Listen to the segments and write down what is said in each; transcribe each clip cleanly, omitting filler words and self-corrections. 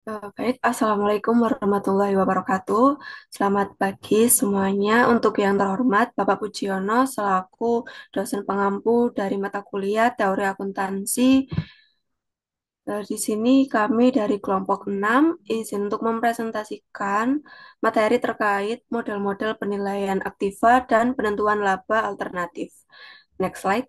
Baik, Assalamualaikum warahmatullahi wabarakatuh. Selamat pagi semuanya. Untuk yang terhormat, Bapak Pujiono selaku dosen pengampu dari mata kuliah Teori Akuntansi. Di sini kami dari kelompok 6 izin untuk mempresentasikan materi terkait model-model penilaian aktiva dan penentuan laba alternatif. Next slide.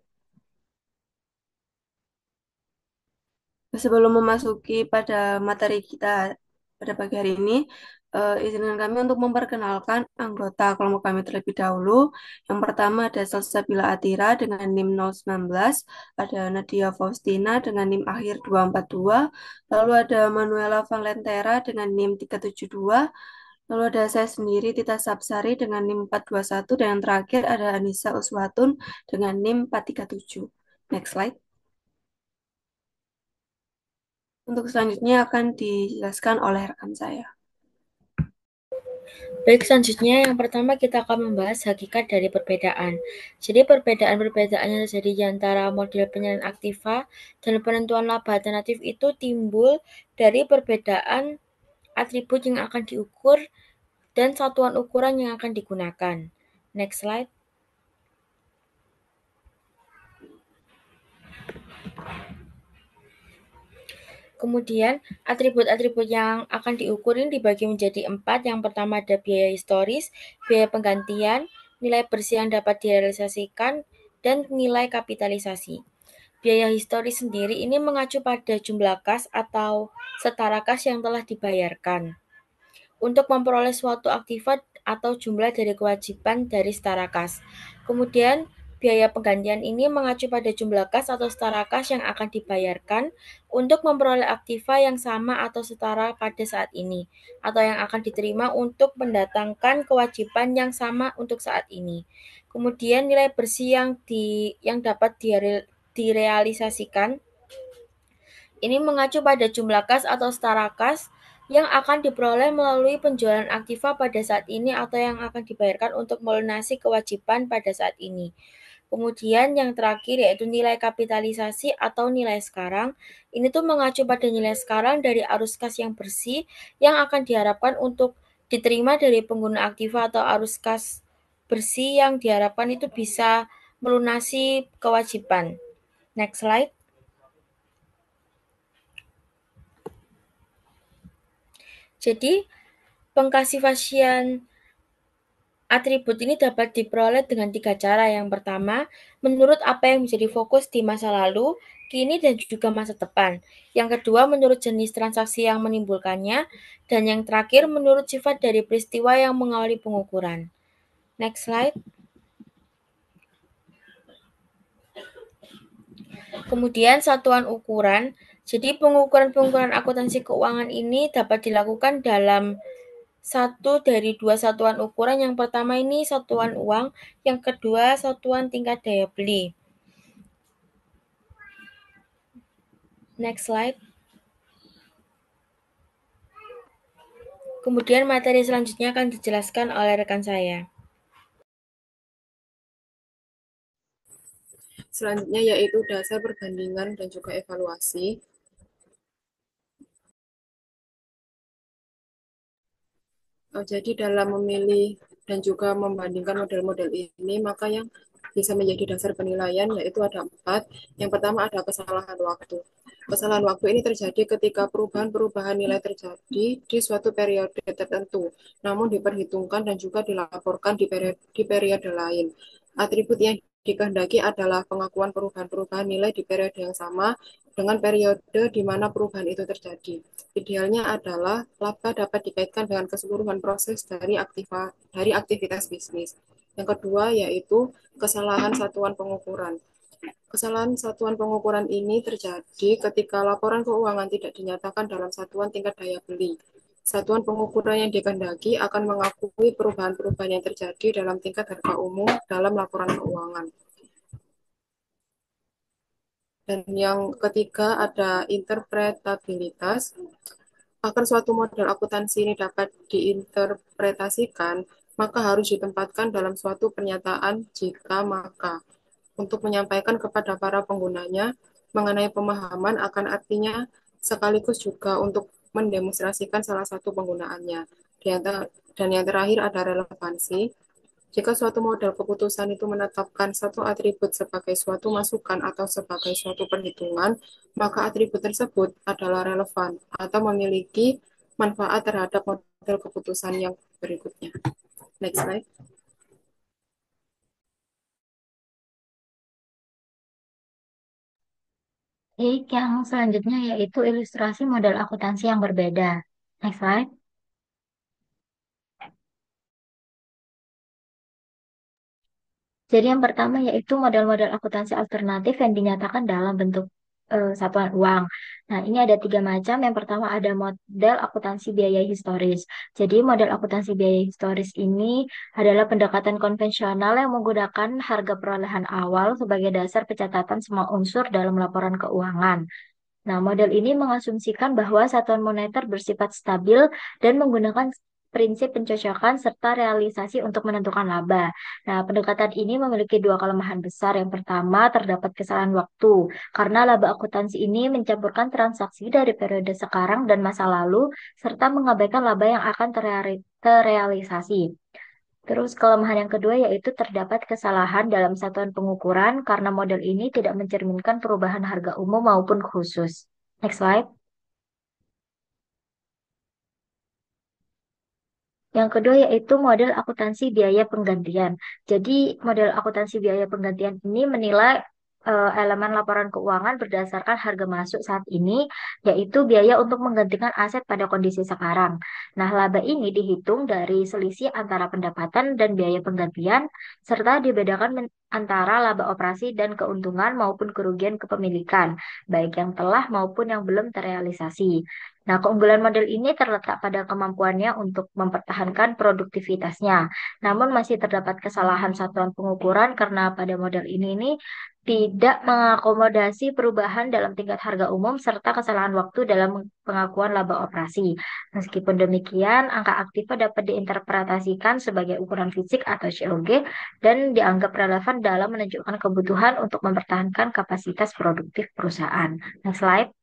Sebelum memasuki pada materi kita pada pagi hari ini, izinkan kami untuk memperkenalkan anggota kelompok kami terlebih dahulu. Yang pertama ada Salsabila Atira dengan NIM 019, ada Nadia Faustina dengan NIM akhir 242, lalu ada Manuela Valentera dengan NIM 372, lalu ada saya sendiri Tita Sapsari dengan NIM 421, dan yang terakhir ada Anissa Uswatun dengan NIM 437. Next slide. Untuk selanjutnya akan dijelaskan oleh rekan saya. Baik, selanjutnya yang pertama kita akan membahas hakikat dari perbedaan. Jadi perbedaan-perbedaan yang terjadi di antara model penilaian aktiva dan penentuan laba alternatif itu timbul dari perbedaan atribut yang akan diukur dan satuan ukuran yang akan digunakan. Next slide. Kemudian, atribut-atribut yang akan diukur ini dibagi menjadi 4. Yang pertama ada biaya historis, biaya penggantian, nilai bersih yang dapat direalisasikan, dan nilai kapitalisasi. Biaya historis sendiri ini mengacu pada jumlah kas atau setara kas yang telah dibayarkan untuk memperoleh suatu aktiva atau jumlah dari kewajiban dari setara kas. Kemudian, biaya penggantian ini mengacu pada jumlah kas atau setara kas yang akan dibayarkan untuk memperoleh aktiva yang sama atau setara pada saat ini, atau yang akan diterima untuk mendatangkan kewajiban yang sama untuk saat ini. Kemudian nilai bersih yang dapat direalisasikan ini mengacu pada jumlah kas atau setara kas yang akan diperoleh melalui penjualan aktiva pada saat ini atau yang akan dibayarkan untuk melunasi kewajiban pada saat ini. Kemudian yang terakhir yaitu nilai kapitalisasi atau nilai sekarang. Ini tuh mengacu pada nilai sekarang dari arus kas yang bersih yang akan diharapkan untuk diterima dari pengguna aktiva atau arus kas bersih yang diharapkan itu bisa melunasi kewajiban. Next slide. Jadi, pengklasifikasian atribut ini dapat diperoleh dengan 3 cara. Yang pertama, menurut apa yang menjadi fokus di masa lalu, kini, dan juga masa depan. Yang kedua, menurut jenis transaksi yang menimbulkannya. Dan yang terakhir, menurut sifat dari peristiwa yang mengawali pengukuran. Next slide. Kemudian satuan ukuran. Jadi pengukuran-pengukuran akuntansi keuangan ini dapat dilakukan dalam satu dari dua satuan ukuran. Yang pertama ini satuan uang, yang kedua satuan tingkat daya beli. Next slide. Kemudian materi selanjutnya akan dijelaskan oleh rekan saya. Selanjutnya yaitu dasar perbandingan dan juga evaluasi. Jadi dalam memilih dan juga membandingkan model-model ini, maka yang bisa menjadi dasar penilaian yaitu ada 4. Yang pertama ada kesalahan waktu. Kesalahan waktu ini terjadi ketika perubahan-perubahan nilai terjadi di suatu periode tertentu, namun diperhitungkan dan juga dilaporkan di periode lain. Atribut yang dikehendaki adalah pengakuan perubahan-perubahan nilai di periode yang sama dengan periode di mana perubahan itu terjadi. Idealnya adalah laba dapat dikaitkan dengan keseluruhan proses dari aktivitas bisnis. Yang kedua yaitu kesalahan satuan pengukuran. Kesalahan satuan pengukuran ini terjadi ketika laporan keuangan tidak dinyatakan dalam satuan tingkat daya beli. Satuan pengukuran yang dikehendaki akan mengakui perubahan-perubahan yang terjadi dalam tingkat harga umum dalam laporan keuangan. Dan yang ketiga ada interpretabilitas. Agar suatu model akuntansi ini dapat diinterpretasikan, maka harus ditempatkan dalam suatu pernyataan jika maka untuk menyampaikan kepada para penggunanya mengenai pemahaman akan artinya sekaligus juga untuk mendemonstrasikan salah satu penggunaannya. Dan yang terakhir ada relevansi. Jika suatu model keputusan itu menetapkan satu atribut sebagai suatu masukan atau sebagai suatu perhitungan, maka atribut tersebut adalah relevan atau memiliki manfaat terhadap model keputusan yang berikutnya. Next slide. Baik, yang selanjutnya yaitu ilustrasi model akuntansi yang berbeda. Next slide. Jadi yang pertama yaitu model-model akuntansi alternatif yang dinyatakan dalam bentuk satuan uang. Nah, ini ada tiga macam. Yang pertama ada model akuntansi biaya historis. Jadi model akuntansi biaya historis ini adalah pendekatan konvensional yang menggunakan harga perolehan awal sebagai dasar pencatatan semua unsur dalam laporan keuangan. Nah, model ini mengasumsikan bahwa satuan moneter bersifat stabil dan menggunakan prinsip pencocokan serta realisasi untuk menentukan laba. Nah, pendekatan ini memiliki dua kelemahan besar. Yang pertama, terdapat kesalahan waktu, karena laba akuntansi ini mencampurkan transaksi dari periode sekarang dan masa lalu, serta mengabaikan laba yang akan terrealisasi. Terus kelemahan yang kedua yaitu terdapat kesalahan dalam satuan pengukuran karena model ini tidak mencerminkan perubahan harga umum maupun khusus. Next slide. Yang kedua yaitu model akuntansi biaya penggantian. Jadi model akuntansi biaya penggantian ini menilai elemen laporan keuangan berdasarkan harga masuk saat ini, yaitu biaya untuk menggantikan aset pada kondisi sekarang. Nah, laba ini dihitung dari selisih antara pendapatan dan biaya penggantian, serta dibedakan antara laba operasi dan keuntungan maupun kerugian kepemilikan, baik yang telah maupun yang belum terrealisasi. Nah, keunggulan model ini terletak pada kemampuannya untuk mempertahankan produktivitasnya. Namun masih terdapat kesalahan satuan pengukuran karena pada model ini tidak mengakomodasi perubahan dalam tingkat harga umum serta kesalahan waktu dalam pengakuan laba operasi. Meskipun demikian, angka aktiva dapat diinterpretasikan sebagai ukuran fisik atau COG dan dianggap relevan dalam menunjukkan kebutuhan untuk mempertahankan kapasitas produktif perusahaan. Next slide.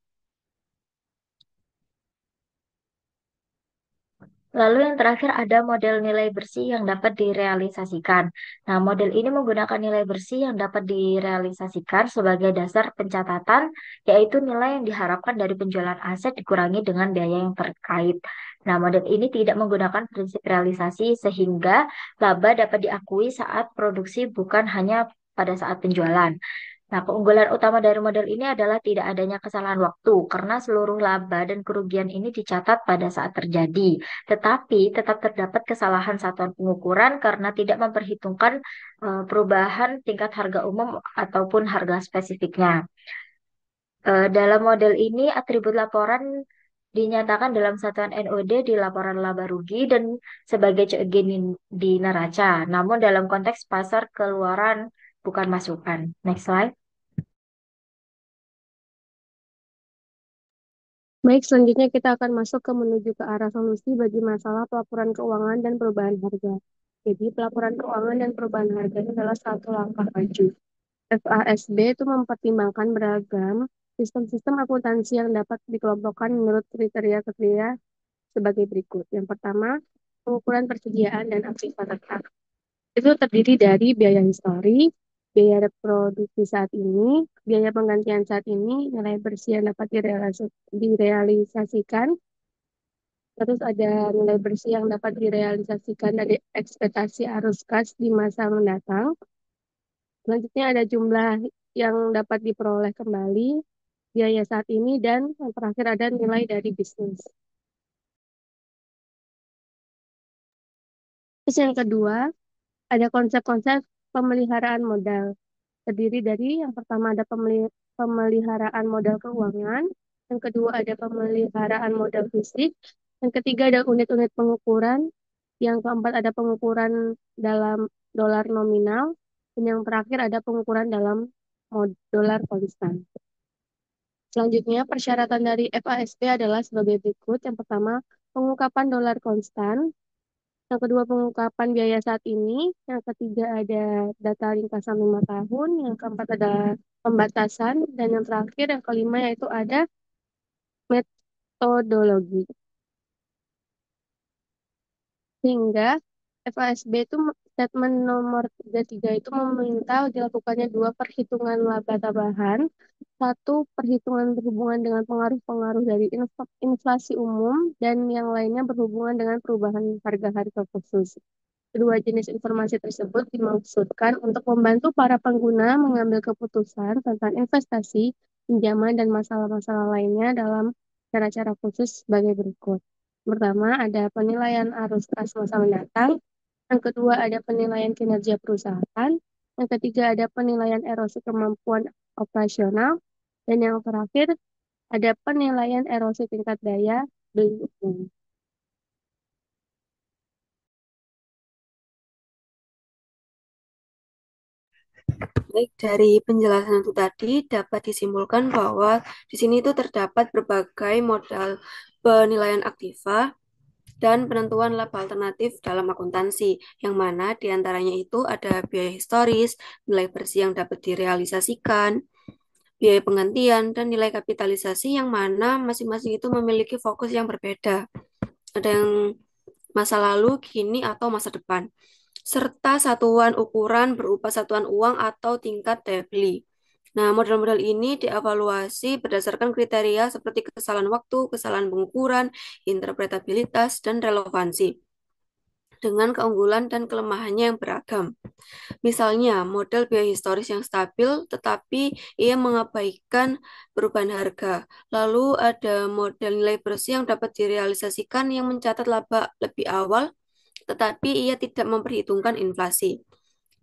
Lalu yang terakhir ada model nilai bersih yang dapat direalisasikan. Nah, model ini menggunakan nilai bersih yang dapat direalisasikan sebagai dasar pencatatan, yaitu nilai yang diharapkan dari penjualan aset dikurangi dengan biaya yang terkait. Nah, model ini tidak menggunakan prinsip realisasi sehingga laba dapat diakui saat produksi bukan hanya pada saat penjualan. Nah, keunggulan utama dari model ini adalah tidak adanya kesalahan waktu, karena seluruh laba dan kerugian ini dicatat pada saat terjadi. Tetapi tetap terdapat kesalahan satuan pengukuran karena tidak memperhitungkan perubahan tingkat harga umum ataupun harga spesifiknya. Dalam model ini, atribut laporan dinyatakan dalam satuan NOD di laporan laba rugi dan sebagai CEG di neraca. Namun dalam konteks pasar keluaran bukan masukan. Next slide. Baik, selanjutnya kita akan masuk ke menuju ke arah solusi bagi masalah pelaporan keuangan dan perubahan harga. Jadi, pelaporan keuangan dan perubahan harga itu adalah satu langkah maju. FASB itu mempertimbangkan beragam sistem-sistem akuntansi yang dapat dikelompokkan menurut kriteria-kriteria sebagai berikut. Yang pertama, pengukuran persediaan dan aktiva tetap. Itu terdiri dari biaya histori, biaya reproduksi saat ini, biaya penggantian saat ini, nilai bersih yang dapat direalisasikan, terus ada nilai bersih yang dapat direalisasikan dari ekspektasi arus kas di masa mendatang. Selanjutnya ada jumlah yang dapat diperoleh kembali, biaya saat ini, dan yang terakhir ada nilai dari bisnis. Terus yang kedua, ada konsep-konsep pemeliharaan modal. Terdiri dari yang pertama ada pemeliharaan modal keuangan, yang kedua ada pemeliharaan modal fisik, yang ketiga ada unit-unit pengukuran, yang keempat ada pengukuran dalam dolar nominal, dan yang terakhir ada pengukuran dalam dolar konstan. Selanjutnya, persyaratan dari FASB adalah sebagai berikut. Yang pertama, pengungkapan dolar konstan. Yang kedua, pengungkapan biaya saat ini. Yang ketiga, ada data ringkasan 5 tahun. Yang keempat, ada pembatasan. Dan yang terakhir, yang kelima, yaitu ada metodologi. Sehingga FASB itu statement nomor 33 itu meminta dilakukannya dua perhitungan laba tambahan. Satu, perhitungan berhubungan dengan pengaruh-pengaruh dari inflasi umum dan yang lainnya berhubungan dengan perubahan harga-harga khusus. Kedua jenis informasi tersebut dimaksudkan untuk membantu para pengguna mengambil keputusan tentang investasi, pinjaman, dan masalah-masalah lainnya dalam cara-cara khusus sebagai berikut. Pertama, ada penilaian arus kas masa mendatang. Yang kedua, ada penilaian kinerja perusahaan. Yang ketiga, ada penilaian erosi kemampuan operasional. Dan yang terakhir, ada penilaian erosi tingkat daya beli umum. Baik, dari penjelasan itu tadi dapat disimpulkan bahwa di sini itu terdapat berbagai modal penilaian aktiva dan penentuan laba alternatif dalam akuntansi, yang mana diantaranya itu ada biaya historis, nilai bersih yang dapat direalisasikan, biaya penggantian, dan nilai kapitalisasi yang mana masing-masing itu memiliki fokus yang berbeda. Ada yang masa lalu, kini, atau masa depan, serta satuan ukuran berupa satuan uang atau tingkat daya beli. Nah, model-model ini dievaluasi berdasarkan kriteria seperti kesalahan waktu, kesalahan pengukuran, interpretabilitas, dan relevansi, dengan keunggulan dan kelemahannya yang beragam. Misalnya, model biaya historis yang stabil, tetapi ia mengabaikan perubahan harga. Lalu ada model nilai bersih yang dapat direalisasikan yang mencatat laba lebih awal, tetapi ia tidak memperhitungkan inflasi.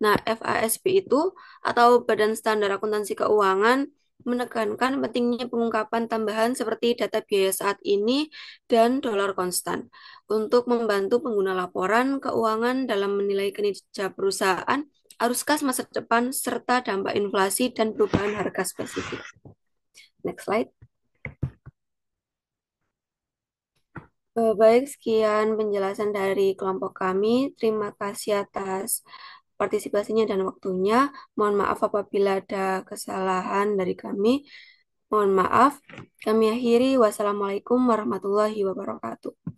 Nah, FASB itu atau Badan Standar Akuntansi Keuangan menekankan pentingnya pengungkapan tambahan seperti data biaya saat ini dan dolar konstan untuk membantu pengguna laporan keuangan dalam menilai kinerja perusahaan, arus kas masa depan, serta dampak inflasi dan perubahan harga spesifik. Next slide. Baik, sekian penjelasan dari kelompok kami. Terima kasih atas partisipasinya dan waktunya. Mohon maaf apabila ada kesalahan dari kami. Mohon maaf. Kami akhiri. Wassalamualaikum warahmatullahi wabarakatuh.